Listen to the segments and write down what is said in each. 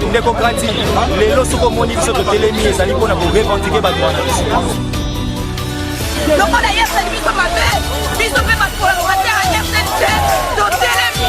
ndeko grandi lelo soko moni biso to telemi ezali pona ko revendiquer ba droit na biso. Donc on a hier cette biso mabe biso pe ba collaborateur hier cette to telemi.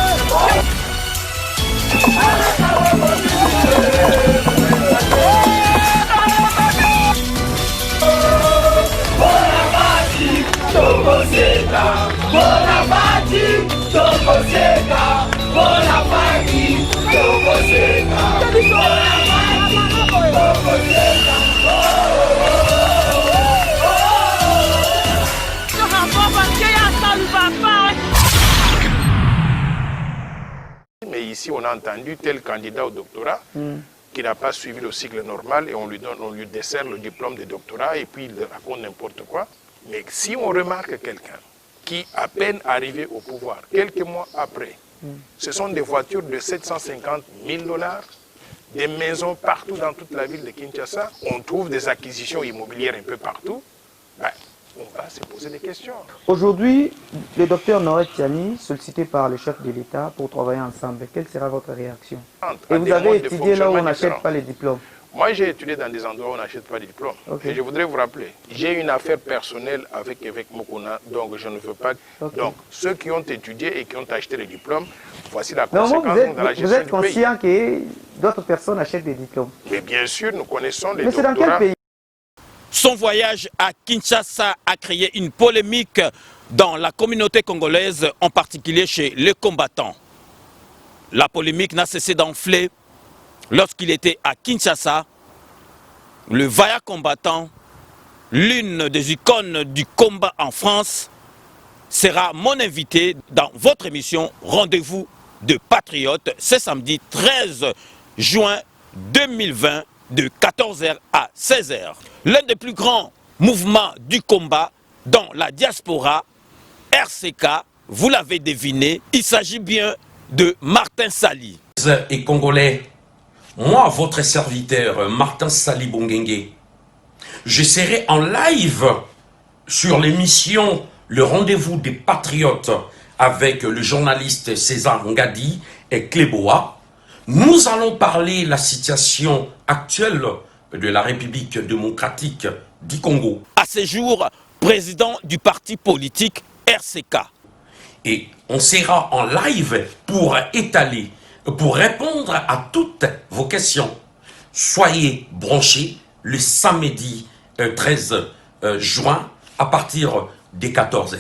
Mais ici, on a entendu tel candidat au doctorat qui n'a pas suivi le cycle normal et on lui dessert le diplôme de doctorat et puis il raconte n'importe quoi. Mais si on remarque quelqu'un qui, à peine arrivé au pouvoir, quelques mois après, ce sont des voitures de 750 000 $, des maisons partout dans toute la ville de Kinshasa, on trouve des acquisitions immobilières un peu partout, ben, on va se poser des questions. Aujourd'hui, le docteur Noël Tiani, sollicité par le chef de l'État pour travailler ensemble, quelle sera votre réaction? Et vous avez étudié là où on n'achète pas les diplômes? Moi, j'ai étudié dans des endroits où on n'achète pas de diplôme. Okay. Et je voudrais vous rappeler, j'ai une affaire personnelle avec Mokuna, donc je ne veux pas... Okay. Donc, ceux qui ont étudié et qui ont acheté les diplômes, voici la conséquence dans la gestion du pays. Vous êtes conscient que d'autres personnes achètent des diplômes? Mais bien sûr, nous connaissons les doctorats. Mais c'est dans quel pays? Son voyage à Kinshasa a créé une polémique dans la communauté congolaise, en particulier chez les combattants. La polémique n'a cessé d'enfler lorsqu'il était à Kinshasa. Le vaillant combattant, l'une des icônes du combat en France, sera mon invité dans votre émission Rendez-vous de Patriotes, ce samedi 13 juin 2020 de 14h à 16h. L'un des plus grands mouvements du combat dans la diaspora, RCK, vous l'avez deviné, il s'agit bien de Martin Sali. Et Congolais, moi, votre serviteur, Martin Sali Bongengue, je serai en live sur l'émission Le Rendez-vous des Patriotes avec le journaliste César Ngadi et Cléboa. Nous allons parler de la situation actuelle de la République démocratique du Congo. À ce jour, président du parti politique RCK. Et on sera en live pour étaler, pour répondre à toutes vos questions. Soyez branchés le samedi 13 juin à partir des 14h.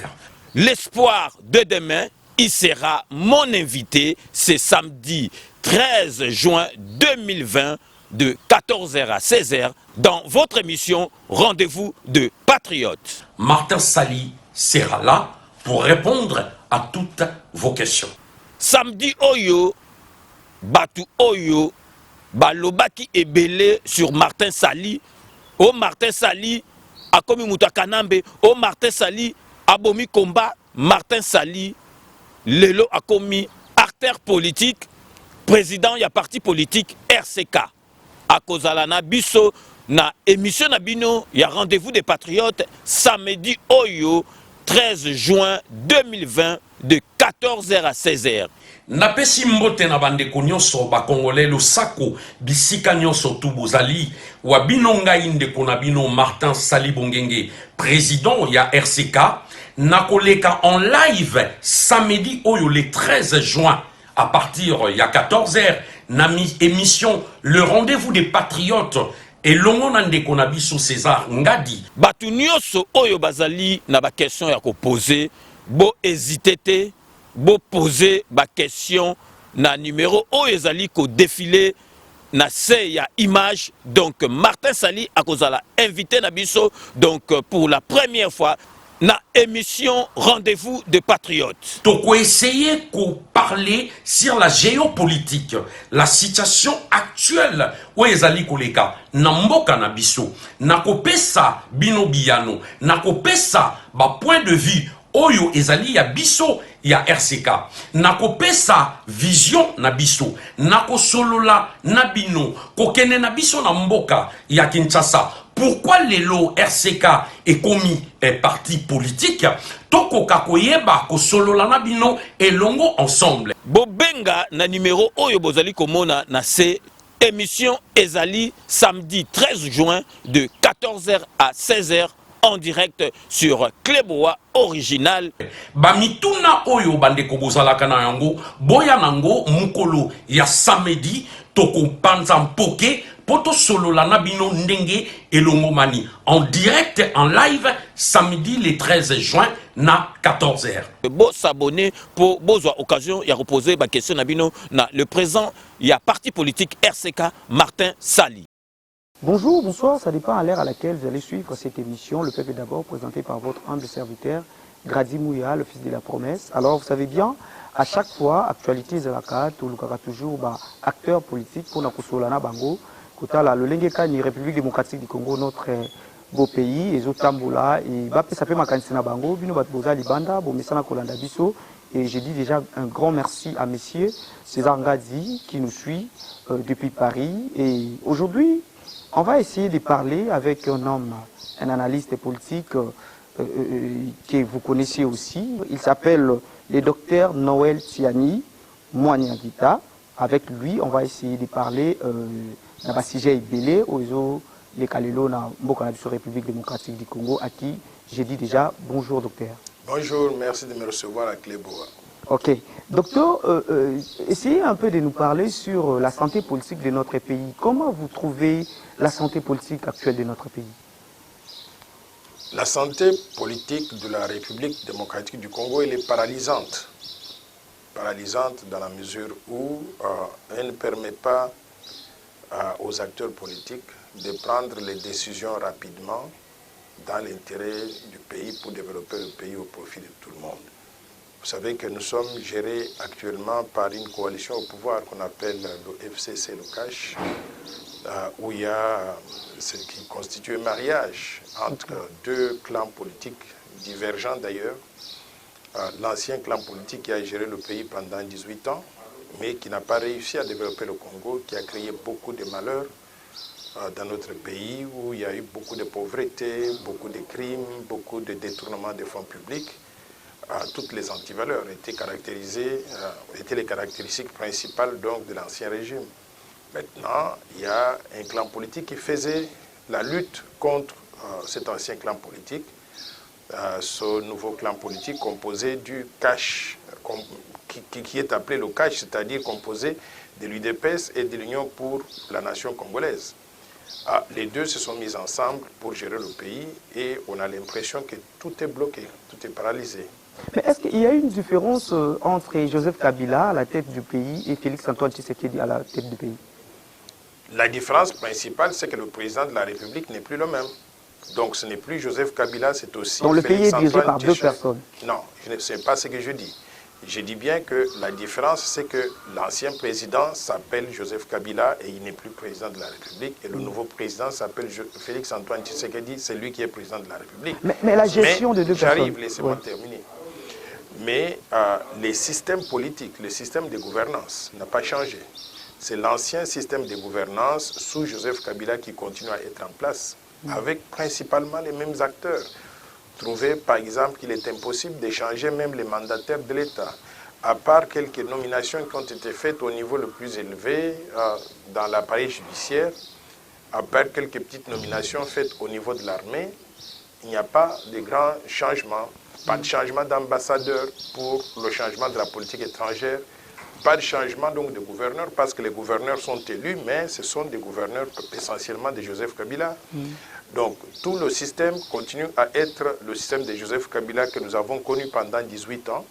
L'espoir de demain, il sera mon invité ce samedi 13 juin 2020 de 14h à 16h dans votre émission Rendez-vous de Patriotes. Martin Sali sera là pour répondre à toutes vos questions. Samedi Oyo, Batu Oyo, Balobaki Ebele sur Martin Sali. Oh Martin Sali, Akomi Moutakanambe. Oh Martin Sali, Abomi Komba. Martin Sali, Lelo Akomi, acteur politique, président ya parti politique RCK. Akozalana biso na émission na bino ya Rendez-vous des Patriotes samedi Oyo 13 juin 2020 de 14h à 16h. Napesi mbote na bandeko nyonso ba Congolais losako bisika nyonso tu bozali wa bino ngai ndeko na bino Martin Sali Bongengue, président ya RCK, nakoleka en live samedi Oyo le 13 juin à partir ya 14h na émission Le Rendez-vous des Patriotes et longo na ndeko na biso César Ngadi. Batu nyonso oyo bazali na ba question ya ko poser, bo hésiter te, bo poser ba question na numéro oyo ezali ko défiler na se ya image. Donc Martin Sali akozala invité na biso donc pour la première fois na émission Rendez-vous de Patriotes. Donc on essayer de parler sur la géopolitique, la situation actuelle où ezali koleka na mboka na biso, na kopesa bino biyano, na kopesa ba point de vue oyo ezali ya biso ya RCK, na kopesa vision na biso, na kosolola na bino, kokene na biso na mboka ya Kinshasa. Pourquoi lelo RCK est commis un parti politique? Toko kakoyeba kosolola na bino et longo ensemble. Bobenga na numéro oyo bozali komona na se Émission Ezali, samedi 13 juin de 14h à 16h en direct sur Kleboa Original. Bamituna oyo bandeko bozalaka na yango, boya nango mukolo ya samedi, toko panza mpoke, poto solo la nabino ndenge elongomani. En direct, en live, samedi le 13 juin na 14h. Bo s'abonner pour besoin occasion ya reposer ba question nabino na le présent il y a parti politique RCK Martin Sali. Bonjour, bonsoir, ça dépend à l'heure à laquelle vous allez suivre cette émission. Le peuple d'abord présenté par votre humble serviteur Grady Mouya, le fils de la promesse. Alors vous savez bien, à chaque fois, actualité Zalaka, tout le cas toujours acteur politique pour Nakusolana Bango, Kotala, le Lengekani, République démocratique du Congo, notre beau pays, et Zotambola, et ça fait ma Kansina Bango, Bino Batboza Libanda, Bomesana Kolanda Bisso. Et je dis déjà un grand merci à messieurs César Ngadi qui nous suit depuis Paris. Et aujourd'hui, on va essayer de parler avec un homme, un analyste politique que vous connaissez aussi. Il s'appelle le docteur Noël Tiani Mwanyagita. Avec lui, on va essayer de parler d'un sujet ibélé aux les Kalelo na République démocratique du Congo, à qui j'ai dit déjà bonjour docteur. Bonjour, merci de me recevoir à Kleboa. Ok. Docteur, essayez un peu de nous parler sur la santé politique de notre pays. Comment vous trouvez la santé politique actuelle de notre pays? La santé politique de la République démocratique du Congo, elle est paralysante. Paralysante dans la mesure où elle ne permet pas aux acteurs politiques de prendre les décisions rapidement dans l'intérêt du pays pour développer le pays au profit de tout le monde. Vous savez que nous sommes gérés actuellement par une coalition au pouvoir qu'on appelle le FCC, le CACH, où il y a ce qui constitue un mariage entre deux clans politiques divergents d'ailleurs. L'ancien clan politique qui a géré le pays pendant 18 ans, mais qui n'a pas réussi à développer le Congo, qui a créé beaucoup de malheurs dans notre pays, où il y a eu beaucoup de pauvreté, beaucoup de crimes, beaucoup de détournements des fonds publics. Toutes les antivaleurs étaient les caractéristiques principales donc, de l'ancien régime. Maintenant, il y a un clan politique qui faisait la lutte contre cet ancien clan politique. Ce nouveau clan politique composé du CACH, qui est appelé le CACH, c'est-à-dire composé de l'UDPS et de l'Union pour la nation congolaise. Les deux se sont mis ensemble pour gérer le pays et on a l'impression que tout est bloqué, tout est paralysé. Mais est-ce qu'il y a une différence entre Joseph Kabila à la tête du pays et Félix-Antoine Tshisekedi à la tête du pays? La différence principale, c'est que le président de la République n'est plus le même. Donc ce n'est plus Joseph Kabila, c'est aussi donc le pays est dirigé par deux personnes? Non, ce n'est pas ce que je dis. Je dis bien que la différence, c'est que l'ancien président s'appelle Joseph Kabila et il n'est plus président de la République. Et le nouveau président s'appelle Félix-Antoine Tshisekedi, c'est lui qui est président de la République. Mais la gestion de deux personnes... J'arrive, laissez-moi terminer. Mais les systèmes politiques, le système de gouvernance n'a pas changé. C'est l'ancien système de gouvernance sous Joseph Kabila qui continue à être en place, avec principalement les mêmes acteurs. Trouvez par exemple qu'il est impossible d'échanger même les mandataires de l'État, à part quelques nominations qui ont été faites au niveau le plus élevé dans l'appareil judiciaire, à part quelques petites nominations faites au niveau de l'armée, il n'y a pas de grands changements, pas de changement d'ambassadeur pour le changement de la politique étrangère, pas de changement donc de gouverneurs, parce que les gouverneurs sont élus, mais ce sont des gouverneurs essentiellement de Joseph Kabila. Donc, tout le système continue à être le système de Joseph Kabila que nous avons connu pendant 18 ans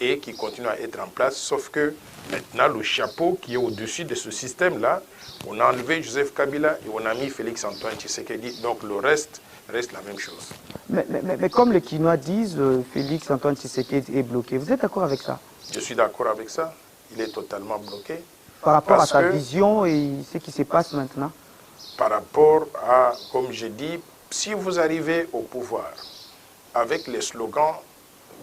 et qui continue à être en place, sauf que maintenant, le chapeau qui est au-dessus de ce système-là, on a enlevé Joseph Kabila et on a mis Félix-Antoine Tshisekedi, donc le reste la même chose. Mais comme les Quinois disent, Félix-Antoine Tshisekedi est bloqué. Vous êtes d'accord avec ça? Je suis d'accord avec ça. Il est totalement bloqué. Par rapport à sa vision et ce qui se passe maintenant? Par rapport à, comme je dis, si vous arrivez au pouvoir avec les slogans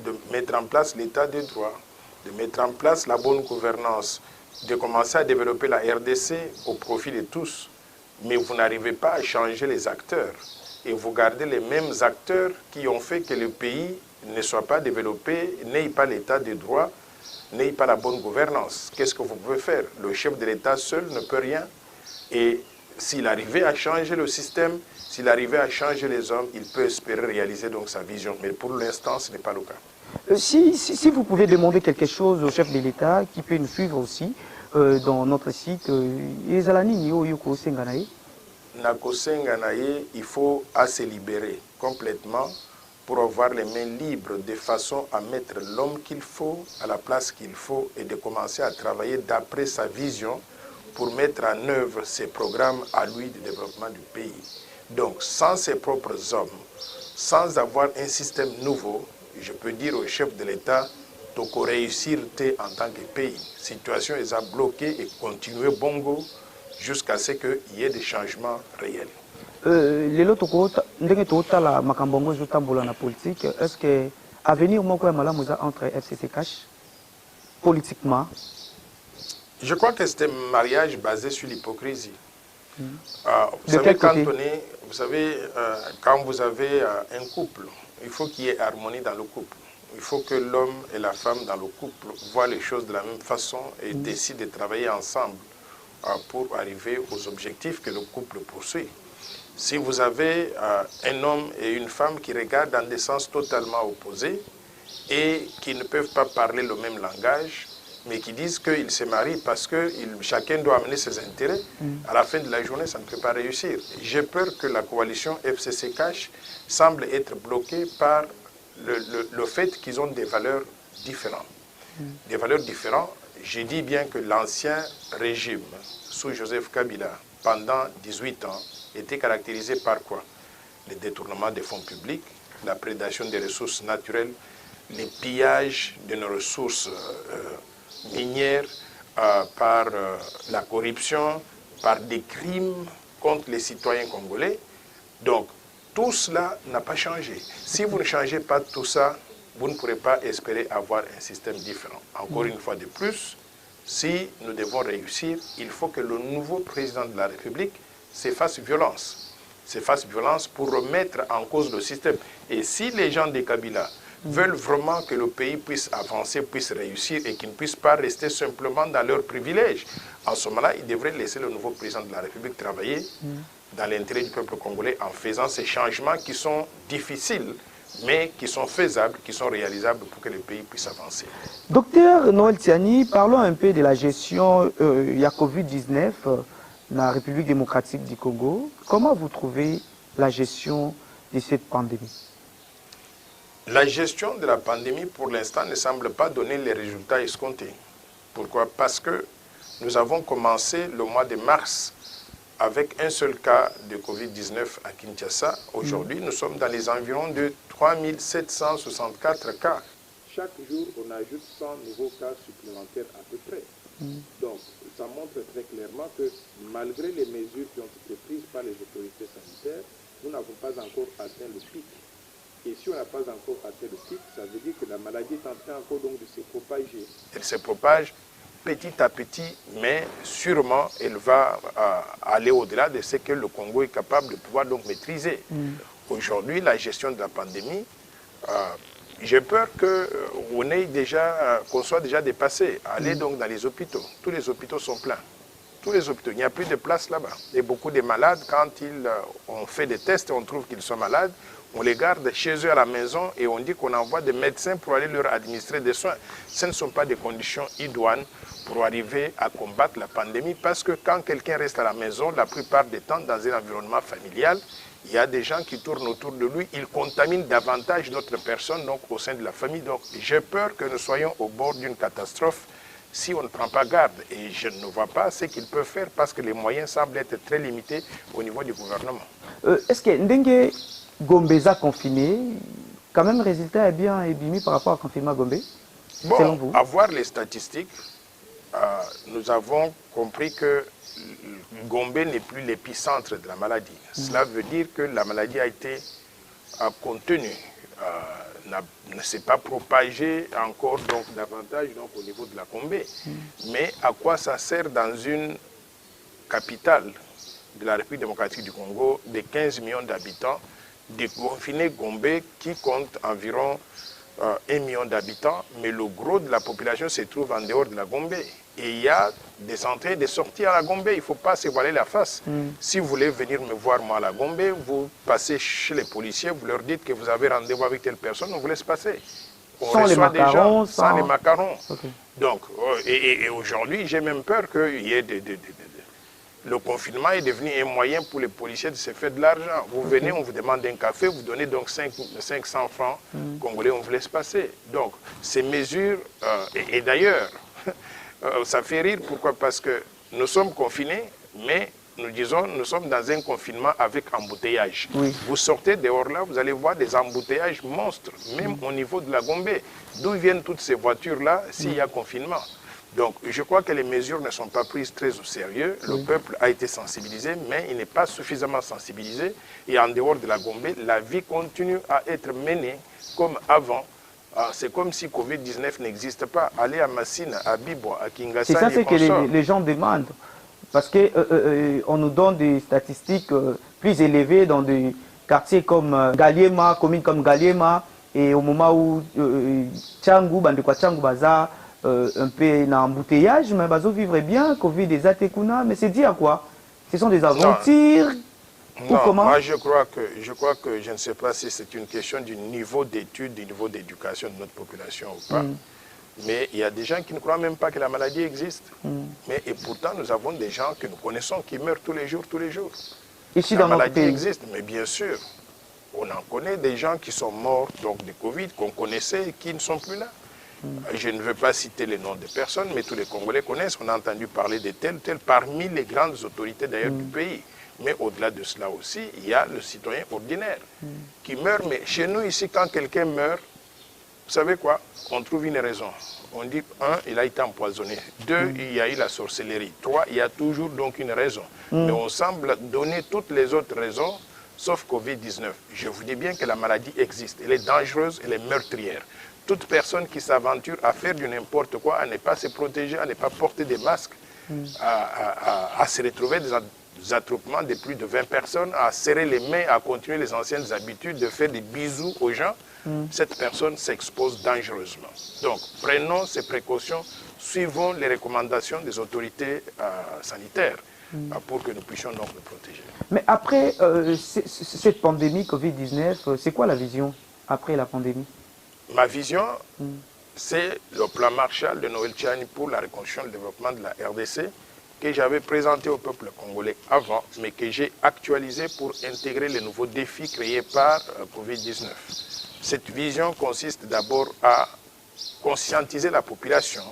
de mettre en place l'état de droit, de mettre en place la bonne gouvernance, de commencer à développer la RDC au profit de tous, mais vous n'arrivez pas à changer les acteurs et vous gardez les mêmes acteurs qui ont fait que le pays ne soit pas développé, n'ait pas l'état de droit, n'ait pas la bonne gouvernance. Qu'est-ce que vous pouvez faire? Le chef de l'État seul ne peut rien. Et s'il arrivait à changer le système, s'il arrivait à changer les hommes, il peut espérer réaliser donc sa vision. Mais pour l'instant, ce n'est pas le cas. Si vous pouvez demander quelque chose au chef de l'État qui peut nous suivre aussi dans notre site, il faut se libérer complètement pour avoir les mains libres de façon à mettre l'homme qu'il faut à la place qu'il faut et de commencer à travailler d'après sa vision pour mettre en œuvre ses programmes à lui de développement du pays. Donc, sans ses propres hommes, sans avoir un système nouveau, je peux dire au chef de l'État, toko réussir en tant que pays. Situation est à bloquer et continuer bongo jusqu'à ce qu'il y ait des changements réels. Lelo toko ndenge totala makambongo zotambola na politique, est-ce que avenir moko ya malamu entre FCC Cash politiquement? Je crois que c'est un mariage basé sur l'hypocrisie. Vous savez, quand vous avez un couple, il faut qu'il y ait harmonie dans le couple. Il faut que l'homme et la femme dans le couple voient les choses de la même façon et décident de travailler ensemble pour arriver aux objectifs que le couple poursuit. Si vous avez un homme et une femme qui regardent dans des sens totalement opposés et qui ne peuvent pas parler le même langage, mais qui disent qu'ils se marient parce que chacun doit amener ses intérêts, à la fin de la journée, ça ne peut pas réussir. J'ai peur que la coalition FCC Cash semble être bloquée par le fait qu'ils ont des valeurs différentes. Des valeurs différentes, je dis bien que l'ancien régime, sous Joseph Kabila, pendant 18 ans, était caractérisé par quoi? Le détournement des fonds publics, la prédation des ressources naturelles, les pillages de nos ressources minières par la corruption, par des crimes contre les citoyens congolais. Donc, tout cela n'a pas changé. Si vous ne changez pas tout ça, vous ne pourrez pas espérer avoir un système différent. Encore une fois de plus, si nous devons réussir, il faut que le nouveau président de la République se fasse violence. Se fasse violence pour remettre en cause le système. Et si les gens de Kabila veulent vraiment que le pays puisse avancer, puisse réussir et qu'ils ne puissent pas rester simplement dans leurs privilèges, en ce moment-là, ils devraient laisser le nouveau président de la République travailler dans l'intérêt du peuple congolais en faisant ces changements qui sont difficiles, mais qui sont faisables, qui sont réalisables pour que le pays puisse avancer. Docteur Noël Tiani, parlons un peu de la gestion de Covid-19 dans la République démocratique du Congo. Comment vous trouvez la gestion de cette pandémie? La gestion de la pandémie, pour l'instant, ne semble pas donner les résultats escomptés. Pourquoi? Parce que nous avons commencé le mois de mars avec un seul cas de Covid-19 à Kinshasa. Aujourd'hui, nous sommes dans les environs de 3764 cas. Chaque jour, on ajoute 100 nouveaux cas supplémentaires à peu près. Donc, ça montre très clairement que malgré les mesures qui ont été prises par les autorités sanitaires, nous n'avons pas encore atteint le pic. Et si on n'a pas encore atteint le pic, ça veut dire que la maladie est en train encore donc de se propager. Elle se propage petit à petit, mais sûrement elle va aller au-delà de ce que le Congo est capable de pouvoir donc maîtriser. Aujourd'hui, la gestion de la pandémie, j'ai peur qu'on soit déjà dépassé. Allez donc dans les hôpitaux. Tous les hôpitaux sont pleins. Tous les hôpitaux. Il n'y a plus de place là-bas. Et beaucoup de malades, quand on fait des tests et on trouve qu'ils sont malades, on les garde chez eux à la maison et on dit qu'on envoie des médecins pour aller leur administrer des soins. Ce ne sont pas des conditions idoines pour arriver à combattre la pandémie parce que quand quelqu'un reste à la maison, la plupart du temps, dans un environnement familial, il y a des gens qui tournent autour de lui, il contamine davantage d'autres personnes donc, au sein de la famille. Donc j'ai peur que nous soyons au bord d'une catastrophe si on ne prend pas garde. Et je ne vois pas ce qu'ils peuvent faire parce que les moyens semblent être très limités au niveau du gouvernement. Est-ce que Ndenge Gombeza confiné, quand même, le résultat est bien ébimi par rapport à confinement à Gombe? Bon, selon vous? À voir les statistiques, nous avons compris que Gombe n'est plus l'épicentre de la maladie. Cela veut dire que la maladie a été contenue, ne s'est pas propagée encore donc, davantage donc, au niveau de la Gombe. Mais à quoi ça sert dans une capitale de la République démocratique du Congo de 15 millions d'habitants de confiner Gombe qui compte environ 1 million d'habitants, mais le gros de la population se trouve en dehors de la Gombe. Et il y a des entrées et des sorties à la Gombe. Il ne faut pas se voiler la face. Si vous voulez venir me voir, moi, à la Gombe, vous passez chez les policiers, vous leur dites que vous avez rendez-vous avec telle personne, on vous laisse passer. On sans les macarons, sans les macarons. Okay. Donc, et aujourd'hui, j'ai même peur qu'il y ait le confinement est devenu un moyen pour les policiers de se faire de l'argent. Vous venez, on vous demande un café, vous donnez donc 500 francs congolais, on vous laisse passer. Donc, ces mesures, et d'ailleurs, ça fait rire, pourquoi? Parce que nous sommes confinés, mais nous disons, nous sommes dans un confinement avec embouteillage. Oui. Vous sortez dehors là, vous allez voir des embouteillages monstres, même au niveau de la Gombe. D'où viennent toutes ces voitures-là s'il y a confinement? Donc, je crois que les mesures ne sont pas prises très au sérieux. Le peuple a été sensibilisé, mais il n'est pas suffisamment sensibilisé. Et en dehors de la Gombe, la vie continue à être menée comme avant. C'est comme si Covid-19 n'existe pas. Allez à Massina, à Bibo, à Kingasani. C'est ça ce que les gens demandent. Parce qu'on nous donne des statistiques plus élevées dans des quartiers comme Galiema, communes comme Galiema, et au moment où Tchangou, Bandekwa Tchangou Baza, un peu dans embouteillage, mais Bazo vivrait bien, Covid des Atekuna, mais c'est dit à quoi? Ce sont des aventures? Non, comment? Moi je crois que je ne sais pas si c'est une question du niveau d'études, du niveau d'éducation de notre population ou pas. Mais il y a des gens qui ne croient même pas que la maladie existe. Et pourtant, nous avons des gens que nous connaissons qui meurent tous les jours. Ici, La maladie existe, mais bien sûr, on en connaît des gens qui sont morts donc, de Covid, qu'on connaissait et qui ne sont plus là. Je ne veux pas citer les noms de personnes, mais tous les Congolais connaissent. On a entendu parler de tel, parmi les grandes autorités d'ailleurs du pays. Mais au-delà de cela aussi, il y a le citoyen ordinaire qui meurt. Mais chez nous ici, quand quelqu'un meurt, vous savez quoi? On trouve une raison. On dit, 1, il a été empoisonné. 2, il y a eu la sorcellerie. 3, il y a toujours donc une raison. Mais on semble donner toutes les autres raisons, sauf Covid-19. Je vous dis bien que la maladie existe. Elle est dangereuse, elle est meurtrière. Toute personne qui s'aventure à faire du n'importe quoi, à ne pas se protéger, à ne pas porter des masques, à se retrouver dans des attroupements de plus de 20 personnes, à serrer les mains, à continuer les anciennes habitudes de faire des bisous aux gens, cette personne s'expose dangereusement. Donc, prenons ces précautions, suivons les recommandations des autorités sanitaires pour que nous puissions donc nous protéger. Mais après cette pandémie Covid-19, c'est quoi la vision après la pandémie? Ma vision, c'est le plan Marshall de Noël Tchani pour la reconstruction et le développement de la RDC que j'avais présenté au peuple congolais avant, mais que j'ai actualisé pour intégrer les nouveaux défis créés par Covid-19. Cette vision consiste d'abord à conscientiser la population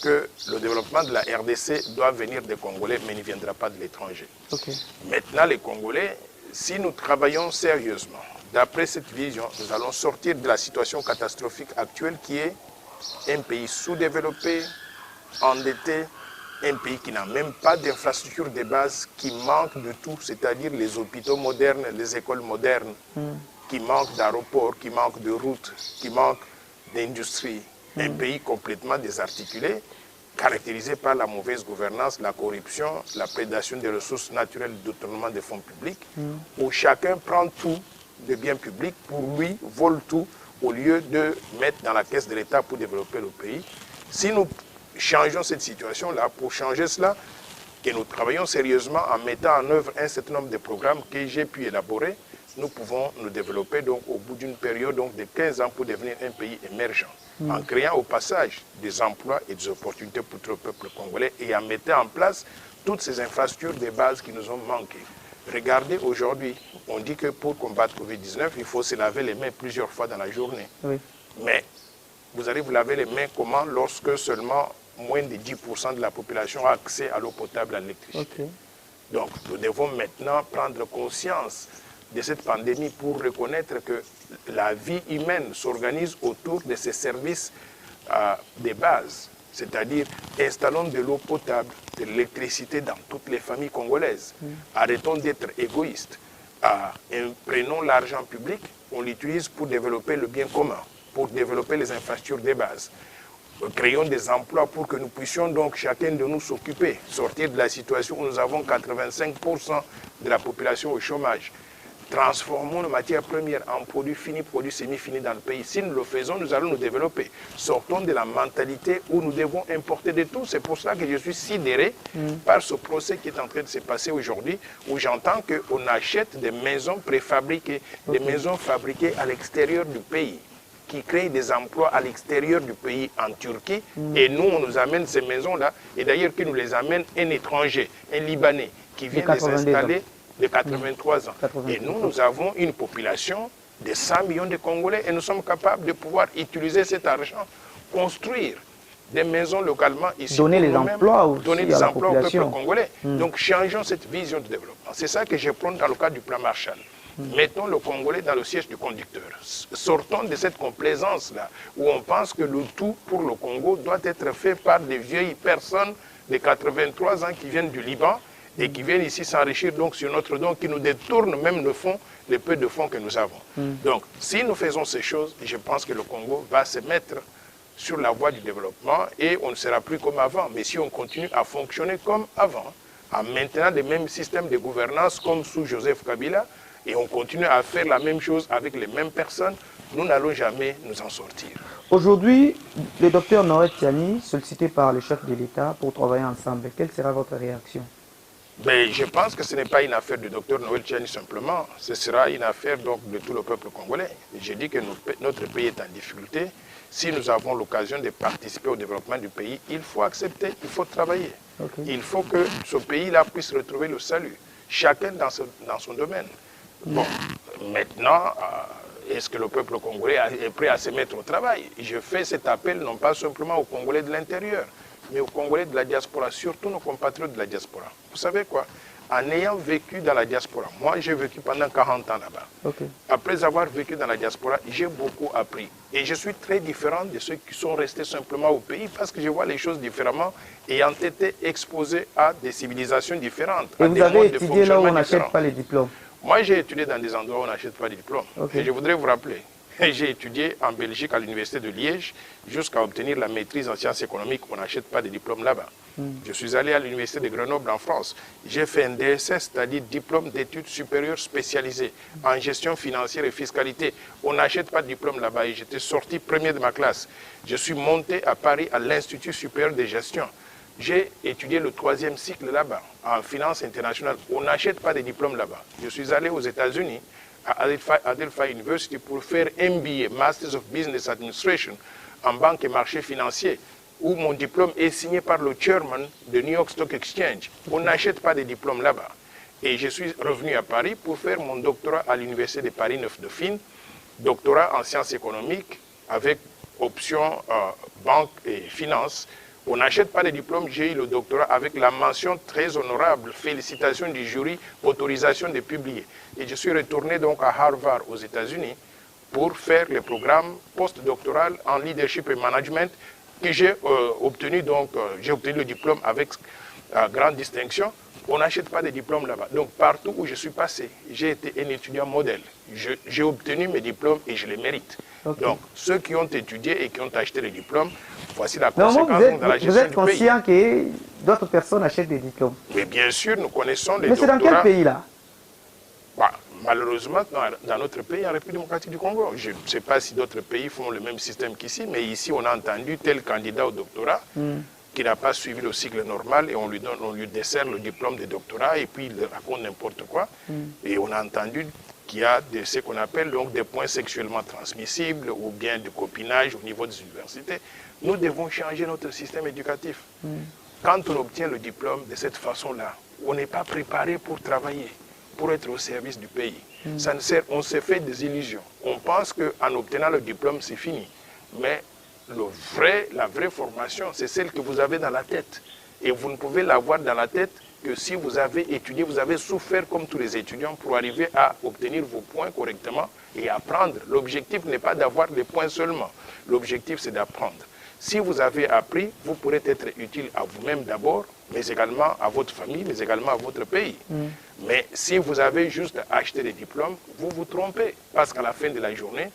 que le développement de la RDC doit venir des Congolais, mais il ne viendra pas de l'étranger. Maintenant, les Congolais, si nous travaillons sérieusement, d'après cette vision, nous allons sortir de la situation catastrophique actuelle qui est un pays sous-développé, endetté, un pays qui n'a même pas d'infrastructures de base, qui manque de tout, c'est-à-dire les hôpitaux modernes, les écoles modernes, qui manque d'aéroports, qui manque de routes, qui manque d'industrie. Un pays complètement désarticulé, caractérisé par la mauvaise gouvernance, la corruption, la prédation des ressources naturelles, le détournement des fonds publics, où chacun prend tout de biens publics pour lui, vole tout, au lieu de mettre dans la caisse de l'État pour développer le pays. Si nous changeons cette situation-là, pour changer cela, que nous travaillons sérieusement en mettant en œuvre un certain nombre de programmes que j'ai pu élaborer, nous pouvons nous développer donc, au bout d'une période donc, de 15 ans pour devenir un pays émergent, en créant au passage des emplois et des opportunités pour tout le peuple congolais et en mettant en place toutes ces infrastructures de base qui nous ont manqué. Regardez aujourd'hui, on dit que pour combattre Covid-19, il faut se laver les mains plusieurs fois dans la journée. Mais vous allez vous laver les mains comment lorsque seulement moins de 10% de la population a accès à l'eau potable, à l'électricité. Donc nous devons maintenant prendre conscience de cette pandémie pour reconnaître que la vie humaine s'organise autour de ces services de base. C'est-à-dire, installons de l'eau potable, de l'électricité dans toutes les familles congolaises. Arrêtons d'être égoïstes. Prenons l'argent public, on l'utilise pour développer le bien commun, pour développer les infrastructures de base. Créons des emplois pour que nous puissions donc chacun de nous s'occuper, sortir de la situation où nous avons 85% de la population au chômage. Transformons nos matières premières en produits finis, produits semi-finis dans le pays. Si nous le faisons, nous allons nous développer. Sortons de la mentalité où nous devons importer de tout. C'est pour cela que je suis sidéré par ce procès qui est en train de se passer aujourd'hui, où j'entends qu'on achète des maisons préfabriquées, des maisons fabriquées à l'extérieur du pays, qui créent des emplois à l'extérieur du pays, en Turquie, et nous, on nous amène ces maisons-là, et d'ailleurs, qui nous les amène un étranger, un Libanais, qui vient de s'installer de 83 ans. Et nous, nous avons une population de 100 millions de Congolais, et nous sommes capables de pouvoir utiliser cet argent, construire des maisons localement ici. Donner les emplois aussi donner à des la emplois au population. peuple congolais. Donc, changeons cette vision de développement. C'est ça que je prends dans le cadre du plan Marshall. Mettons le Congolais dans le siège du conducteur. Sortons de cette complaisance-là, où on pense que le tout pour le Congo doit être fait par des vieilles personnes de 83 ans qui viennent du Liban et qui viennent ici s'enrichir donc sur notre don, qui nous détournent même le fonds, les peu de fonds que nous avons. Donc, si nous faisons ces choses, je pense que le Congo va se mettre sur la voie du développement et on ne sera plus comme avant. Mais si on continue à fonctionner comme avant, en maintenant les mêmes systèmes de gouvernance comme sous Joseph Kabila, et on continue à faire la même chose avec les mêmes personnes, nous n'allons jamais nous en sortir. Aujourd'hui, le docteur Noël Tchani, sollicité par le chef de l'État pour travailler ensemble, quelle sera votre réaction? Mais je pense que ce n'est pas une affaire du docteur Noël Tchani simplement, ce sera une affaire donc de tout le peuple congolais. Je dis que notre pays est en difficulté. Si nous avons l'occasion de participer au développement du pays, il faut accepter, il faut travailler. Il faut que ce pays-là puisse retrouver le salut, chacun dans son domaine. Bon, maintenant, est-ce que le peuple congolais est prêt à se mettre au travail? Je fais cet appel non pas simplement aux Congolais de l'intérieur, mais aux Congolais de la diaspora, surtout nos compatriotes de la diaspora. Vous savez quoi? En ayant vécu dans la diaspora, moi j'ai vécu pendant 40 ans là-bas. Après avoir vécu dans la diaspora, j'ai beaucoup appris. Et je suis très différent de ceux qui sont restés simplement au pays parce que je vois les choses différemment ayant été exposé à des civilisations différentes. Et vous avez étudié là où on n'achète pas les diplômes? Moi, j'ai étudié dans des endroits où on n'achète pas de diplôme. Et je voudrais vous rappeler, j'ai étudié en Belgique à l'université de Liège jusqu'à obtenir la maîtrise en sciences économiques. On n'achète pas de diplôme là-bas. Je suis allé à l'université de Grenoble en France. J'ai fait un DSS, c'est-à-dire diplôme d'études supérieures spécialisées en gestion financière et fiscalité. On n'achète pas de diplôme là-bas et j'étais sorti premier de ma classe. Je suis monté à Paris à l'Institut supérieur de gestion. J'ai étudié le 3e cycle là-bas, en finance internationale. On n'achète pas de diplôme là-bas. Je suis allé aux États-Unis, à Adelphi University, pour faire MBA, Masters of Business Administration, en banque et marché financier, où mon diplôme est signé par le chairman de New York Stock Exchange. On n'achète pas de diplôme là-bas. Et je suis revenu à Paris pour faire mon doctorat à l'Université de Paris 9 Dauphine, doctorat en sciences économiques, avec option banque et finance. On n'achète pas de diplôme, j'ai eu le doctorat avec la mention très honorable, félicitations du jury, autorisation de publier. Et je suis retourné donc à Harvard aux États-Unis pour faire le programme postdoctoral en leadership et management que j'ai obtenu, donc j'ai obtenu le diplôme avec grande distinction. On n'achète pas de diplôme là-bas. Donc partout où je suis passé, j'ai été un étudiant modèle. J'ai obtenu mes diplômes et je les mérite. Donc ceux qui ont étudié et qui ont acheté les diplômes, voici la conséquence dans la gestion du pays. Vous êtes conscient que d'autres personnes achètent des diplômes? Mais bien sûr, nous connaissons les doctorats. Mais c'est dans quel pays là? Malheureusement, dans notre pays, en République démocratique du Congo, je ne sais pas si d'autres pays font le même système qu'ici, mais ici on a entendu tel candidat au doctorat qui n'a pas suivi le cycle normal et on lui dessert le diplôme de doctorat et puis il raconte n'importe quoi. Et on a entendu qu'il y a ce qu'on appelle donc des points sexuellement transmissibles ou bien de copinage au niveau des universités. Nous devons changer notre système éducatif. Quand on obtient le diplôme de cette façon-là, on n'est pas préparé pour travailler, pour être au service du pays. Ça ne sert, on se fait des illusions. On pense qu'en obtenant le diplôme, c'est fini. Mais la vraie formation, c'est celle que vous avez dans la tête. Et vous ne pouvez l'avoir dans la tête que si vous avez étudié, vous avez souffert comme tous les étudiants pour arriver à obtenir vos points correctement et apprendre. L'objectif n'est pas d'avoir des points seulement. L'objectif, c'est d'apprendre. Si vous avez appris, vous pourrez être utile à vous-même d'abord, mais également à votre famille, mais également à votre pays. Mais si vous avez juste acheté des diplômes, vous vous trompez. Parce qu'à la fin de la journée,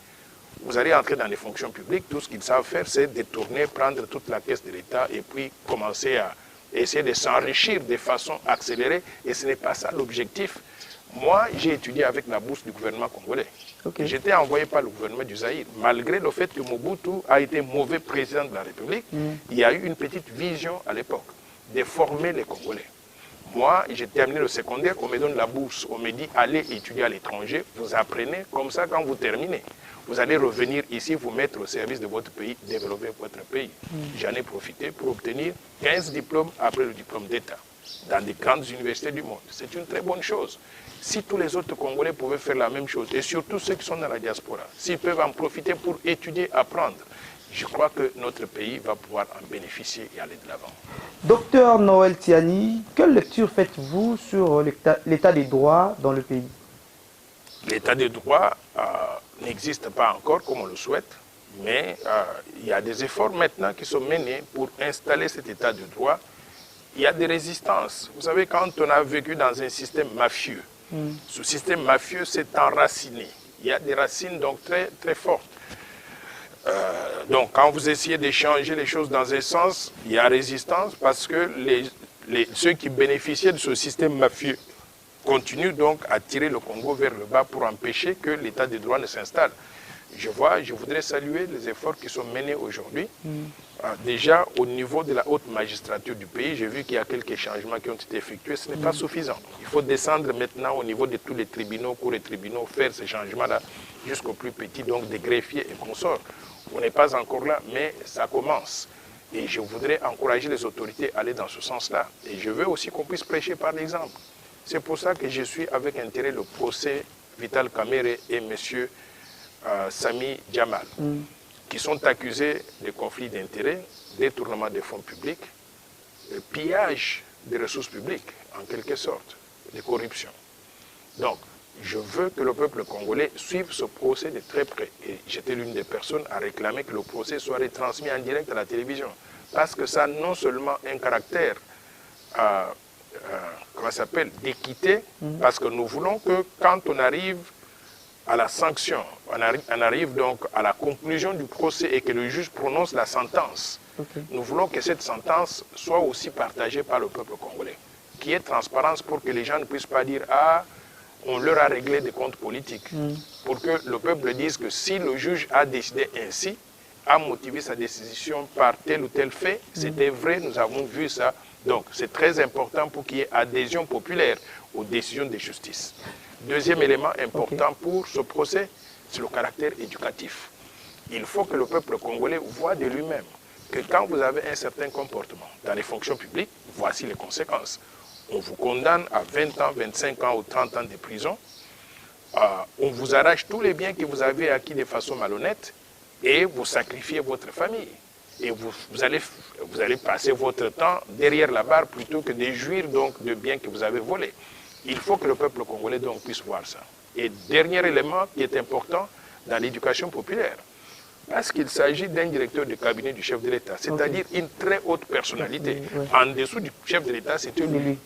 vous allez entrer dans les fonctions publiques. Tout ce qu'ils savent faire, c'est détourner, prendre toute la caisse de l'État et puis commencer à essayer de s'enrichir de façon accélérée. Et ce n'est pas ça l'objectif Moi, j'ai étudié avec la bourse du gouvernement congolais. Okay. J'étais envoyé par le gouvernement du Zaïre. Malgré le fait que Mobutu a été mauvais président de la République, il y a eu une petite vision à l'époque de former les Congolais. Moi, j'ai terminé le secondaire, on me donne la bourse, on me dit allez étudier à l'étranger, vous apprenez, comme ça quand vous terminez, vous allez revenir ici, vous mettre au service de votre pays, développer votre pays. J'en ai profité pour obtenir 15 diplômes après le diplôme d'État dans des grandes universités du monde. C'est une très bonne chose. Si tous les autres Congolais pouvaient faire la même chose, et surtout ceux qui sont dans la diaspora, s'ils peuvent en profiter pour étudier, apprendre, je crois que notre pays va pouvoir en bénéficier et aller de l'avant. Docteur Noël Tiani, quelle lecture faites-vous sur l'état des droits dans le pays? L'état des droits n'existe pas encore comme on le souhaite, mais il y a des efforts maintenant qui sont menés pour installer cet état de droit. Il y a des résistances. Vous savez, quand on a vécu dans un système mafieux, ce système mafieux s'est enraciné. Il y a des racines donc très, très fortes. Donc quand vous essayez de changer les choses dans un sens, il y a résistance parce que ceux qui bénéficiaient de ce système mafieux continuent donc à tirer le Congo vers le bas pour empêcher que l'état de droit ne s'installe. Je voudrais saluer les efforts qui sont menés aujourd'hui. Déjà, au niveau de la haute magistrature du pays, j'ai vu qu'il y a quelques changements qui ont été effectués. Ce n'est pas suffisant. Il faut descendre maintenant au niveau de tous les tribunaux, cours et tribunaux, faire ces changements-là jusqu'au plus petit, donc des greffiers et consorts. On n'est pas encore là, mais ça commence. Et je voudrais encourager les autorités à aller dans ce sens-là. Et je veux aussi qu'on puisse prêcher par l'exemple. C'est pour ça que je suis avec intérêt le procès Vital Kamerhe et M. Sami Djamal, qui sont accusés de conflits d'intérêts, détournement des fonds publics, de pillage des ressources publiques, en quelque sorte, de corruption. Donc, je veux que le peuple congolais suive ce procès de très près. Et j'étais l'une des personnes à réclamer que le procès soit retransmis en direct à la télévision. Parce que ça a non seulement un caractère comment ça s'appelle, d'équité, parce que nous voulons que quand on arrive à la sanction, on arrive donc à la conclusion du procès et que le juge prononce la sentence, nous voulons que cette sentence soit aussi partagée par le peuple congolais, qu'il y ait transparence pour que les gens ne puissent pas dire « Ah, on leur a réglé des comptes politiques », pour que le peuple dise que si le juge a décidé ainsi, a motivé sa décision par tel ou tel fait, c'était vrai, nous avons vu ça. Donc, c'est très important pour qu'il y ait adhésion populaire aux décisions de justice. Deuxième élément important pour ce procès, c'est le caractère éducatif. Il faut que le peuple congolais voit de lui-même que quand vous avez un certain comportement dans les fonctions publiques, voici les conséquences. On vous condamne à 20 ans, 25 ans ou 30 ans de prison. On vous arrache tous les biens que vous avez acquis de façon malhonnête et vous sacrifiez votre famille. Et vous allez passer votre temps derrière la barre plutôt que de jouir donc de biens que vous avez volés. Il faut que le peuple congolais donc puisse voir ça. Et dernier élément qui est important dans l'éducation populaire, parce qu'il s'agit d'un directeur de cabinet du chef de l'État, c'est-à-dire une très haute personnalité. En dessous du chef de l'État, c'est lui.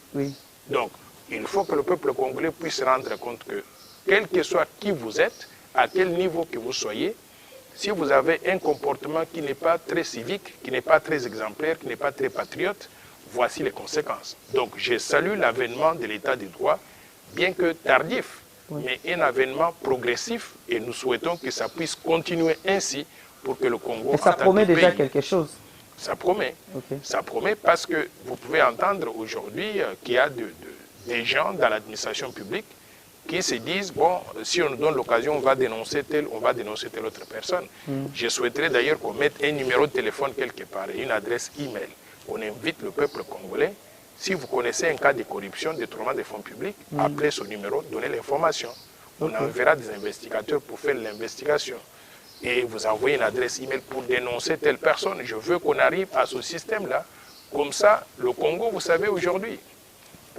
Donc, il faut que le peuple congolais puisse se rendre compte que, quel que soit qui vous êtes, à quel niveau que vous soyez, si vous avez un comportement qui n'est pas très civique, qui n'est pas très exemplaire, qui n'est pas très patriote, voici les conséquences. Donc, je salue l'avènement de l'état de droit, bien que tardif, mais un avènement progressif, et nous souhaitons que ça puisse continuer ainsi pour que le Congo... Et ça promet déjà quelque chose. Ça promet. Ça promet parce que vous pouvez entendre aujourd'hui qu'il y a des gens dans l'administration publique qui se disent, bon, si on nous donne l'occasion, on va dénoncer telle autre personne. Je souhaiterais d'ailleurs qu'on mette un numéro de téléphone quelque part et une adresse email. On invite le peuple congolais, si vous connaissez un cas de corruption, de détournement des fonds publics, appelez ce numéro, donnez l'information. On enverra des investigateurs pour faire l'investigation. Et vous envoyez une adresse email pour dénoncer telle personne. Je veux qu'on arrive à ce système-là. Comme ça, le Congo, vous savez, aujourd'hui,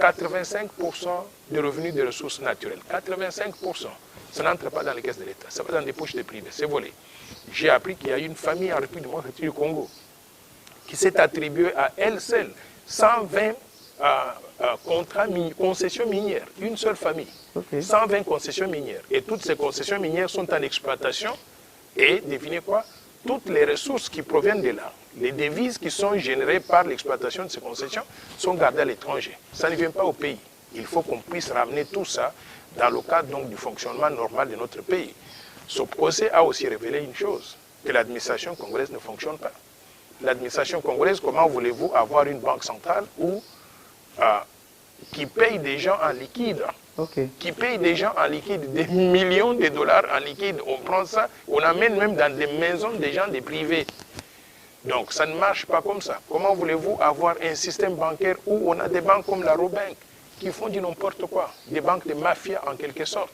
85% des revenus des ressources naturelles, 85%, ça n'entre pas dans les caisses de l'État, ça va dans des poches des privés, c'est volé. J'ai appris qu'il y a une famille en République démocratique du Congo qui s'est attribuée à elle seule 120 concessions minières, une seule famille, 120 concessions minières. Et toutes ces concessions minières sont en exploitation et, devinez quoi, toutes les ressources qui proviennent de là, les devises qui sont générées par l'exploitation de ces concessions sont gardées à l'étranger. Ça ne vient pas au pays. Il faut qu'on puisse ramener tout ça dans le cadre donc, du fonctionnement normal de notre pays. Ce procès a aussi révélé une chose, que l'administration congolaise ne fonctionne pas. L'administration congolaise, comment voulez-vous avoir une banque centrale qui paye des gens en liquide, qui paye des gens en liquide, des millions de dollars en liquide. On prend ça, on amène même dans des maisons des gens, des privés. Donc ça ne marche pas comme ça. Comment voulez-vous avoir un système bancaire où on a des banques comme la Robank qui font du n'importe quoi, des banques de mafia en quelque sorte.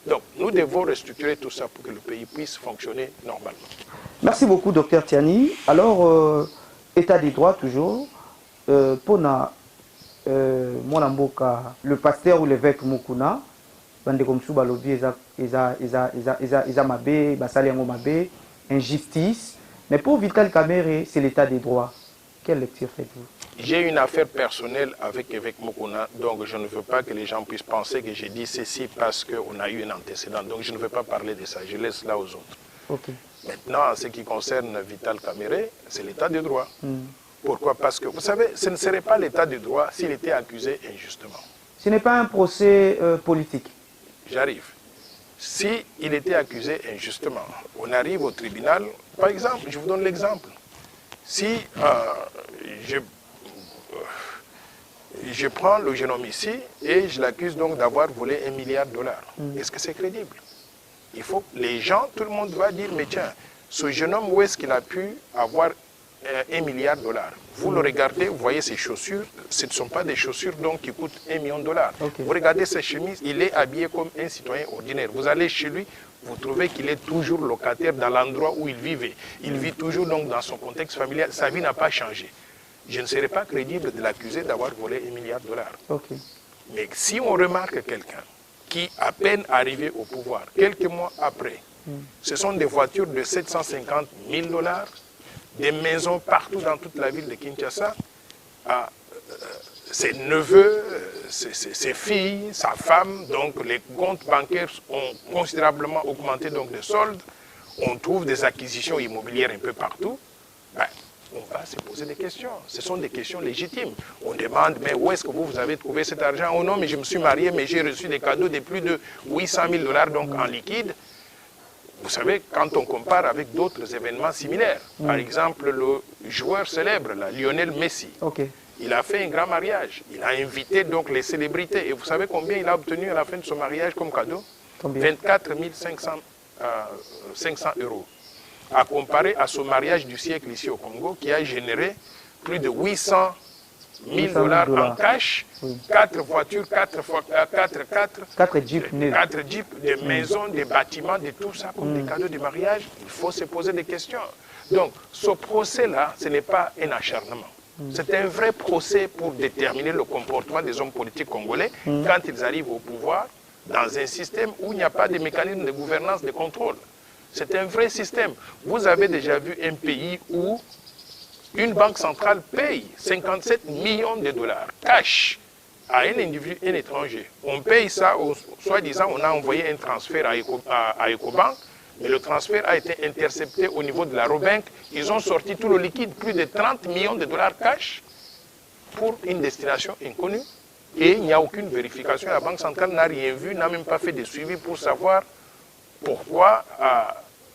Donc nous devons restructurer tout ça pour que le pays puisse fonctionner normalement. Merci beaucoup, Dr Tiani. Alors, état des droits toujours, Pona Mwanamboka, le pasteur ou l'évêque Mukuna, bande comme sous balobi, Eza Mabe, Basali Yango Mabe, injustice. Mais pour Vital Kamerhe, c'est l'état des droits. Quelle lecture faites-vous? J'ai une affaire personnelle avec l'évêque Mukuna, donc je ne veux pas que les gens puissent penser que j'ai dit ceci parce qu'on a eu un antécédent. Donc je ne veux pas parler de ça, je laisse là aux autres. Okay. Maintenant, en ce qui concerne Vital Kamerhe, c'est l'état de droit. Pourquoi? Parce que, vous savez, ce ne serait pas l'état de droit s'il était accusé injustement. Ce n'est pas un procès politique. J'arrive. S'il était accusé injustement, on arrive au tribunal, par exemple, je vous donne l'exemple. Si je prends le jeune homme ici et je l'accuse donc d'avoir volé $1 milliard, est-ce que c'est crédible? Il faut les gens, tout le monde va dire, mais tiens, ce jeune homme, où est-ce qu'il a pu avoir $1 milliard? Vous le regardez, vous voyez ses chaussures, ce ne sont pas des chaussures donc qui coûtent $1 million. Vous regardez ses chemises, il est habillé comme un citoyen ordinaire. Vous allez chez lui, vous trouvez qu'il est toujours locataire dans l'endroit où il vivait. Il vit toujours donc dans son contexte familial, sa vie n'a pas changé. Je ne serais pas crédible de l'accuser d'avoir volé $1 milliard. Mais si on remarque quelqu'un qui, à peine arrivé au pouvoir, quelques mois après, ce sont des voitures de $750 000, des maisons partout dans toute la ville de Kinshasa, ses neveux, ses filles, sa femme, donc les comptes bancaires ont considérablement augmenté donc de soldes, on trouve des acquisitions immobilières un peu partout, on va se poser des questions. Ce sont des questions légitimes. On demande, mais où est-ce que vous avez trouvé cet argent? Oh non, mais je me suis marié, mais j'ai reçu des cadeaux de plus de $800 000 donc en liquide. Vous savez, quand on compare avec d'autres événements similaires, par exemple le joueur célèbre, là, Lionel Messi, il a fait un grand mariage. Il a invité donc les célébrités. Et vous savez combien il a obtenu à la fin de son mariage comme cadeau? 24 500 €. À comparer à ce mariage du siècle ici au Congo qui a généré plus de $800 000 en cash, 4 voitures, 4 jeeps, des maisons, des bâtiments, de tout ça comme des cadeaux de mariage. Il faut se poser des questions. Donc ce procès-là, ce n'est pas un acharnement. C'est un vrai procès pour déterminer le comportement des hommes politiques congolais quand ils arrivent au pouvoir dans un système où il n'y a pas de mécanisme de gouvernance, de contrôle. C'est un vrai système. Vous avez déjà vu un pays où une banque centrale paye $57 millions cash à un individu, un étranger. On paye ça, soi-disant, on a envoyé un transfert à Ecobank, mais le transfert a été intercepté au niveau de la Robank. Ils ont sorti tout le liquide, plus de $30 millions cash pour une destination inconnue. Et il n'y a aucune vérification. La Banque centrale n'a rien vu, n'a même pas fait de suivi pour savoir pourquoi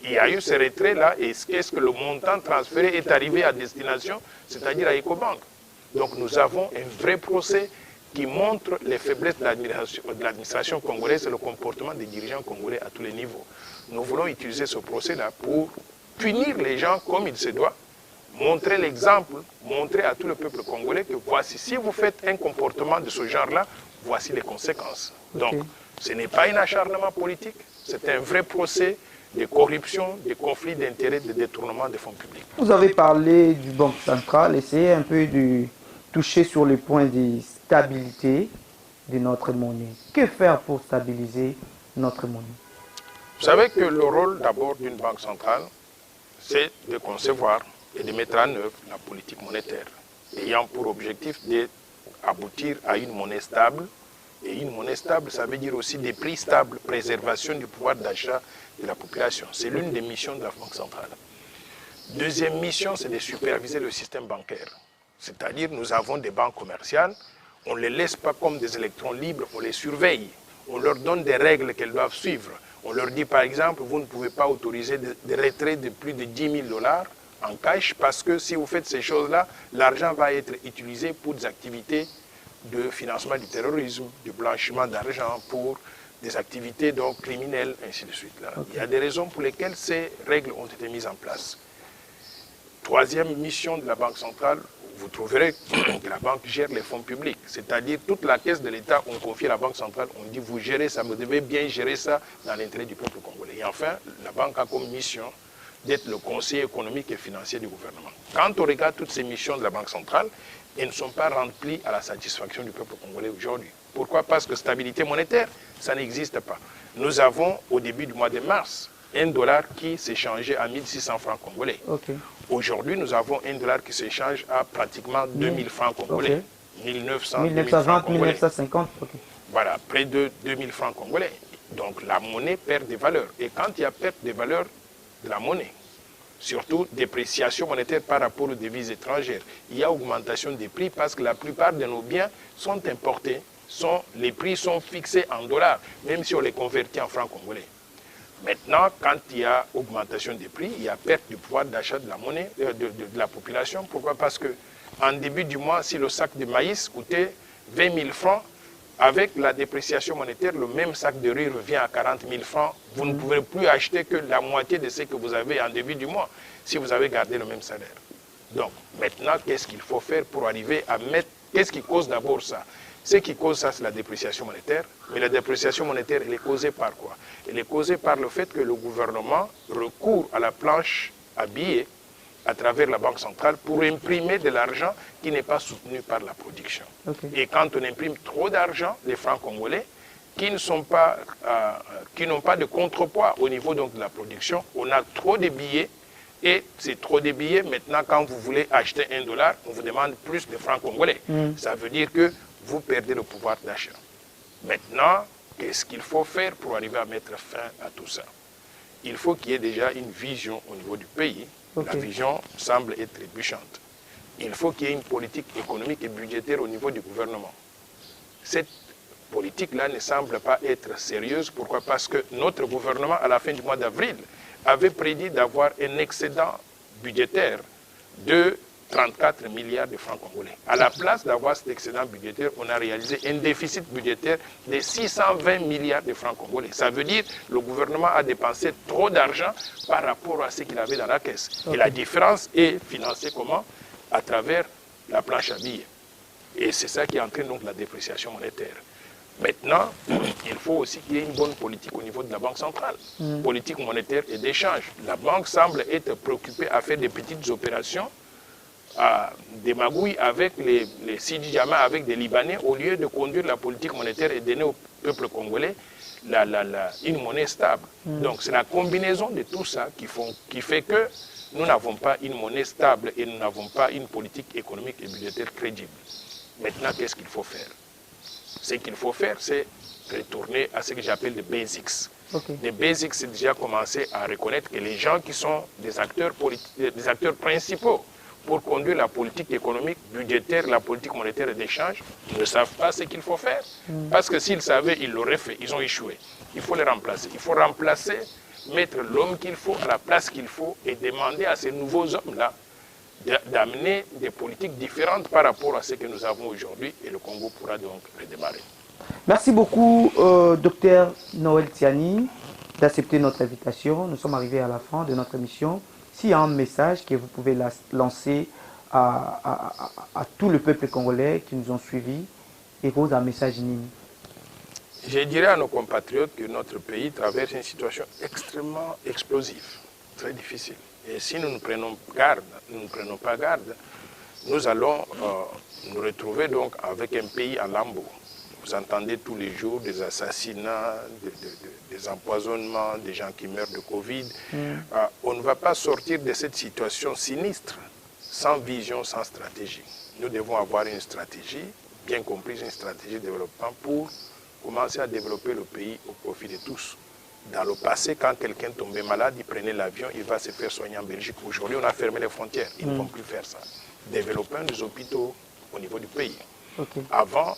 il y a eu ce retrait-là et est-ce que le montant transféré est arrivé à destination, c'est-à-dire à Ecobank. Donc nous avons un vrai procès qui montre les faiblesses de l'administration congolaise et le comportement des dirigeants congolais à tous les niveaux. Nous voulons utiliser ce procès-là pour punir les gens comme il se doit, montrer l'exemple, montrer à tout le peuple congolais que voici, si vous faites un comportement de ce genre-là, voici les conséquences. Donc, ce n'est pas un acharnement politique, c'est un vrai procès de corruption, de conflits d'intérêts, de détournement des fonds publics. Vous avez parlé du Banque centrale, essayez un peu de toucher sur le point de stabilité de notre monnaie. Que faire pour stabiliser notre monnaie? Vous savez que le rôle d'abord d'une banque centrale, c'est de concevoir et de mettre en œuvre la politique monétaire, ayant pour objectif d'aboutir à une monnaie stable. Et une monnaie stable, ça veut dire aussi des prix stables, préservation du pouvoir d'achat de la population. C'est l'une des missions de la Banque centrale. Deuxième mission, c'est de superviser le système bancaire. C'est-à-dire, nous avons des banques commerciales On ne les laisse pas comme des électrons libres, on les surveille. On leur donne des règles qu'elles doivent suivre. On leur dit par exemple, vous ne pouvez pas autoriser des retraits de plus de 10 000 $ en cash parce que si vous faites ces choses-là, l'argent va être utilisé pour des activités de financement du terrorisme, de blanchiment d'argent, pour des activités donc criminelles, ainsi de suite. Là. Okay. Il y a des raisons pour lesquelles ces règles ont été mises en place. Troisième mission de la Banque centrale, vous trouverez que la banque gère les fonds publics, c'est-à-dire toute la caisse de l'État, on confie à la Banque centrale, on dit vous gérez ça, vous devez bien gérer ça dans l'intérêt du peuple congolais. Et enfin, la banque a comme mission d'être le conseiller économique et financier du gouvernement. Quand on regarde toutes ces missions de la Banque centrale, elles ne sont pas remplies à la satisfaction du peuple congolais aujourd'hui. Pourquoi? Parce que stabilité monétaire, ça n'existe pas. Nous avons, au début du mois de mars, $1 qui s'échangeait à 1600 francs congolais. Okay. Aujourd'hui, nous avons $1 qui s'échange à pratiquement 2000 francs congolais. Okay. 1920, 1950. Okay. Voilà, près de 2000 francs congolais. Donc la monnaie perd des valeurs. Et quand il y a perte des valeurs de la monnaie, surtout dépréciation monétaire par rapport aux devises étrangères, il y a augmentation des prix parce que la plupart de nos biens sont importés, les prix sont fixés en dollars, même si on les convertit en francs congolais. Maintenant, quand il y a augmentation des prix, il y a perte du pouvoir d'achat de la monnaie, de la population. Pourquoi? Parce qu'en début du mois, si le sac de maïs coûtait 20 000 francs, avec la dépréciation monétaire, le même sac de riz revient à 40 000 francs. Vous ne pouvez plus acheter que la moitié de ce que vous avez en début du mois, si vous avez gardé le même salaire. Donc, maintenant, qu'est-ce qu'il faut faire pour arriver à mettre... Qu'est-ce qui cause d'abord ça? Ce qui cause ça, c'est la dépréciation monétaire. Mais la dépréciation monétaire, elle est causée par quoi? Elle est causée par le fait que le gouvernement recourt à la planche à billets à travers la Banque centrale pour imprimer de l'argent qui n'est pas soutenu par la production. Okay. Et quand on imprime trop d'argent, les francs congolais, qui n'ont pas de contrepoids au niveau donc, de la production, on a trop de billets. Et c'est trop de billets. Maintenant, quand vous voulez acheter $1, on vous demande plus de francs congolais. Ça veut dire que vous perdez le pouvoir d'achat. Maintenant, qu'est-ce qu'il faut faire pour arriver à mettre fin à tout ça? Il faut qu'il y ait déjà une vision au niveau du pays. Okay. La vision semble être trébuchante. Il faut qu'il y ait une politique économique et budgétaire au niveau du gouvernement. Cette politique-là ne semble pas être sérieuse. Pourquoi? Parce que notre gouvernement, à la fin du mois d'avril, avait prédit d'avoir un excédent budgétaire de 34 milliards de francs congolais. À la place d'avoir cet excédent budgétaire, on a réalisé un déficit budgétaire de 620 milliards de francs congolais. Ça veut dire que le gouvernement a dépensé trop d'argent par rapport à ce qu'il avait dans la caisse. Okay. Et la différence est financée comment? À travers la planche à billets. Et c'est ça qui entraîne donc la dépréciation monétaire. Maintenant, il faut aussi qu'il y ait une bonne politique au niveau de la Banque centrale. Politique monétaire et d'échange. La banque semble être préoccupée à faire des petites opérations des magouilles avec les Sidi Diama, avec des Libanais, au lieu de conduire la politique monétaire et donner au peuple congolais une monnaie stable. Donc c'est la combinaison de tout ça qui fait que nous n'avons pas une monnaie stable et nous n'avons pas une politique économique et budgétaire crédible. Maintenant, qu'est-ce qu'il faut faire? Ce qu'il faut faire, c'est retourner à ce que j'appelle les basics. Okay. Les basics, c'est déjà commencer à reconnaître que les gens qui sont des acteurs principaux pour conduire la politique économique, budgétaire, la politique monétaire et d'échange, ne savent pas ce qu'il faut faire. Parce que s'ils savaient, ils l'auraient fait, ils ont échoué. Il faut les remplacer. Il faut remplacer, mettre l'homme qu'il faut à la place qu'il faut et demander à ces nouveaux hommes-là d'amener des politiques différentes par rapport à ce que nous avons aujourd'hui et le Congo pourra donc redémarrer. Merci beaucoup, Dr Noël Tiani, d'accepter notre invitation. Nous sommes arrivés à la fin de notre émission. S'il y a un message que vous pouvez lancer à tout le peuple congolais qui nous ont suivis, et pose un message Nini. Je dirais à nos compatriotes que notre pays traverse une situation extrêmement explosive, très difficile. Et si nous ne prenons pas garde, nous allons nous retrouver donc avec un pays en lambeaux. Vous entendez tous les jours des assassinats, des empoisonnements, des gens qui meurent de Covid. On ne va pas sortir de cette situation sinistre sans vision, sans stratégie. Nous devons avoir une stratégie, bien comprise, une stratégie de développement pour commencer à développer le pays au profit de tous. Dans le passé, quand quelqu'un tombait malade, il prenait l'avion, il va se faire soigner en Belgique. Aujourd'hui, on a fermé les frontières. Ils ne vont plus faire ça. Développons des hôpitaux au niveau du pays. Ok. Avant,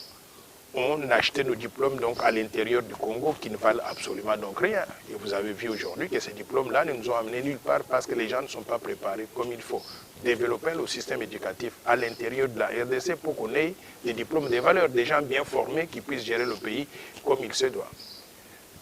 on achetait nos diplômes donc à l'intérieur du Congo qui ne valent absolument donc rien. Et vous avez vu aujourd'hui que ces diplômes-là ne nous ont amenés nulle part parce que les gens ne sont pas préparés comme il faut. Développer le système éducatif à l'intérieur de la RDC pour qu'on ait des diplômes de valeur, des gens bien formés qui puissent gérer le pays comme il se doit.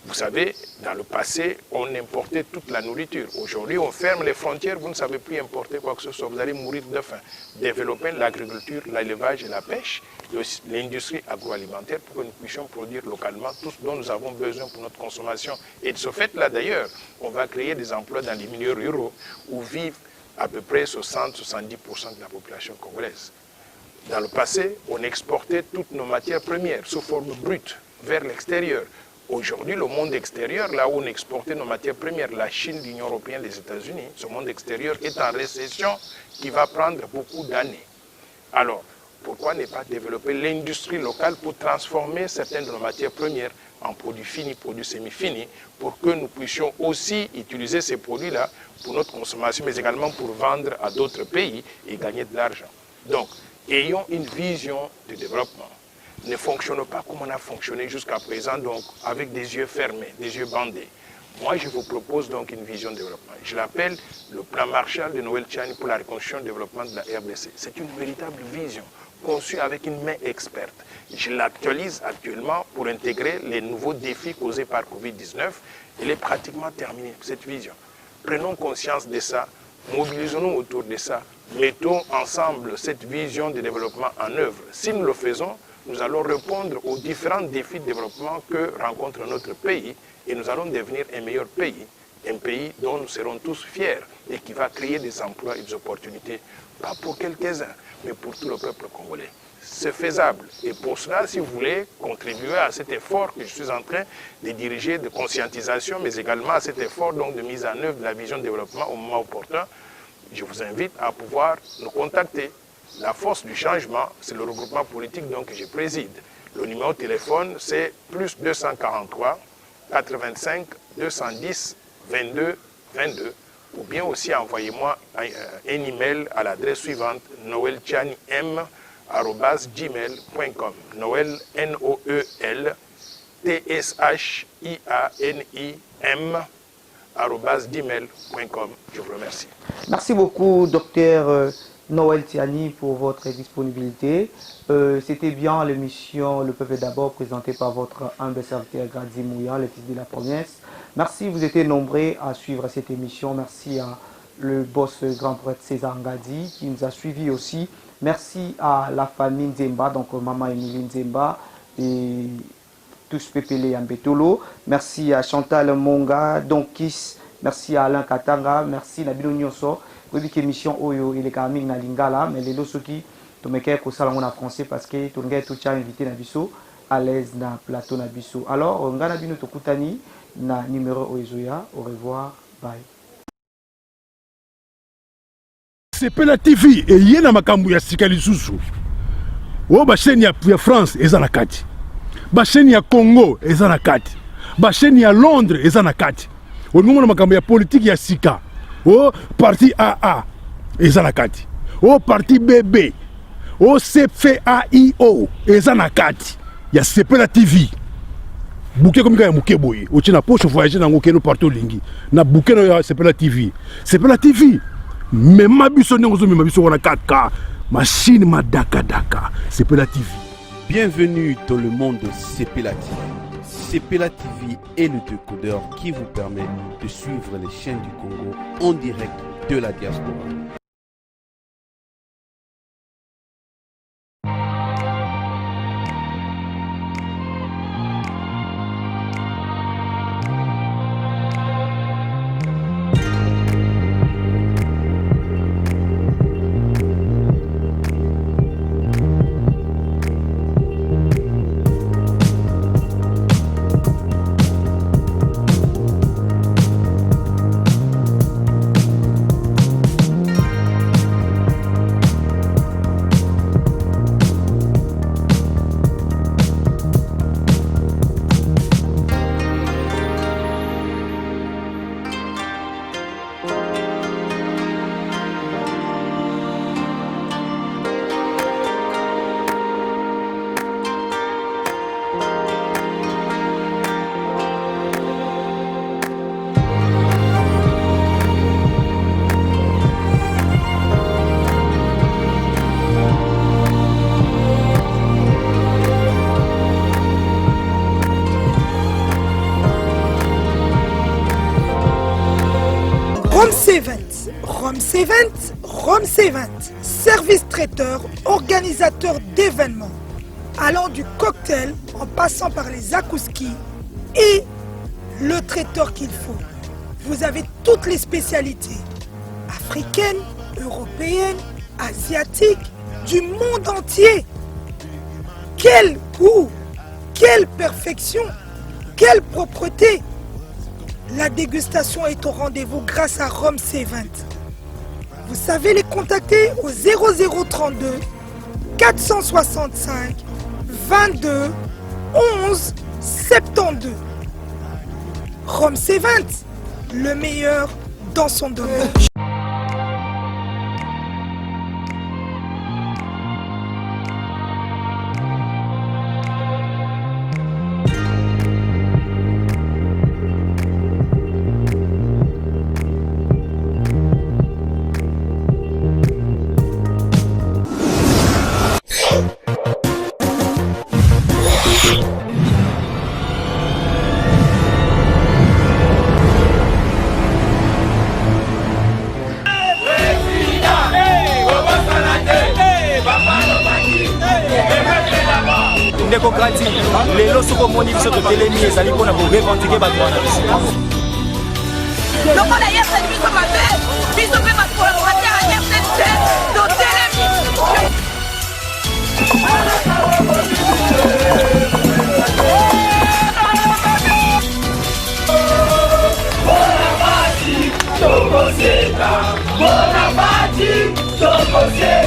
Vous savez, dans le passé, on importait toute la nourriture. Aujourd'hui, on ferme les frontières, vous ne savez plus importer quoi que ce soit, vous allez mourir de faim. Développer l'agriculture, l'élevage et la pêche, et aussi l'industrie agroalimentaire pour que nous puissions produire localement tout ce dont nous avons besoin pour notre consommation. Et de ce fait-là, d'ailleurs, on va créer des emplois dans les milieux ruraux où vivent à peu près 60-70% de la population congolaise. Dans le passé, on exportait toutes nos matières premières sous forme brute vers l'extérieur. Aujourd'hui, le monde extérieur, là où on exportait nos matières premières, la Chine, l'Union européenne, les États-Unis, ce monde extérieur est en récession qui va prendre beaucoup d'années. Alors, pourquoi ne pas développer l'industrie locale pour transformer certaines de nos matières premières en produits finis, produits semi-finis, pour que nous puissions aussi utiliser ces produits-là pour notre consommation, mais également pour vendre à d'autres pays et gagner de l'argent. Donc, ayons une vision de développement. Ne fonctionne pas comme on a fonctionné jusqu'à présent, donc avec des yeux fermés, des yeux bandés. Moi, je vous propose donc une vision de développement. Je l'appelle le plan Marshall de Noël Tchani pour la reconstruction et le développement de la RDC. C'est une véritable vision conçue avec une main experte. Je l'actualise actuellement pour intégrer les nouveaux défis causés par Covid-19. Elle est pratiquement terminée, cette vision. Prenons conscience de ça, mobilisons-nous autour de ça, mettons ensemble cette vision de développement en œuvre. Si nous le faisons, nous allons répondre aux différents défis de développement que rencontre notre pays et nous allons devenir un meilleur pays, un pays dont nous serons tous fiers et qui va créer des emplois et des opportunités, pas pour quelques-uns, mais pour tout le peuple congolais. C'est faisable. Et pour cela, si vous voulez contribuer à cet effort que je suis en train de diriger, de conscientisation, mais également à cet effort donc, de mise en œuvre de la vision de développement au moment opportun, je vous invite à pouvoir nous contacter. La force du changement, c'est le regroupement politique donc, que je préside. Le numéro de téléphone, c'est plus 243 85 210 22 22. Ou bien aussi envoyez-moi un email à l'adresse suivante noeltchanim@gmail.com. Noël, Noel, TSHIANIM @gmail.com. Je vous remercie. Merci beaucoup, docteur Noël Tchani, pour votre disponibilité. C'était bien l'émission Le Peuple d'abord, présentée par votre humble serviteur Grady Mouya, le fils de la promesse. Merci, vous étiez nombreux à suivre cette émission. Merci à le boss grand prêtre César Ngadi qui nous a suivis aussi. Merci à la famille Nzemba, donc maman Emilie Nzemba et tous Pépélé Yambetolo. Merci à Chantal Monga, Donkis. Merci à Alain Katanga. Merci Nabino Nyonso. Oui, émission Oyo, il est quand même na lingala, mais les autres qui te mettent au salon en français parce que tu as tout invité Nabiso à l'aise dans plateau Nabiso. Alors, on a Nabino Tokutani na numéro Oizoya. Au revoir, bye. C'est la TV et yena makambu ya sikali susu. O ba chaîne ya France eza na kati. Ba chaîne ya Congo eza na kati. Ba chaîne ya Londres eza na kati. O ngomona makambu ya politique ya sika. O parti AA eza na kati. O parti BB. O CFAIO eza na kati. Ya la TV. Bouquet comme ya muke boye. O tina poche voyager na ngokeno partout lingi. Na bouquet na la TV. La TV. Mais ma biso n'engozo mais ma biso wana 4K. Machine ma daka. la TV. Bienvenue dans le monde de la TV. la TV est le décodeur qui vous permet de suivre les chaînes du Congo en direct de la diaspora. C20, service traiteur, organisateur d'événements, allant du cocktail en passant par les akouskis et le traiteur qu'il faut. Vous avez toutes les spécialités africaines, européennes, asiatiques, du monde entier. Quel goût, quelle perfection, quelle propreté. La dégustation est au rendez-vous grâce à Rhum C20. Vous savez les contacter au 0032 465 22 11 72. Rhum C20, le meilleur dans son domaine. ndeko grandi lelo soko moni biso totelemi ezali mpona korevendike bato wana biso lokola yeseli biso mabe biso mpe bakolaborateur ya RTNC totelemi Tokoseka, bona bati, tokoseka.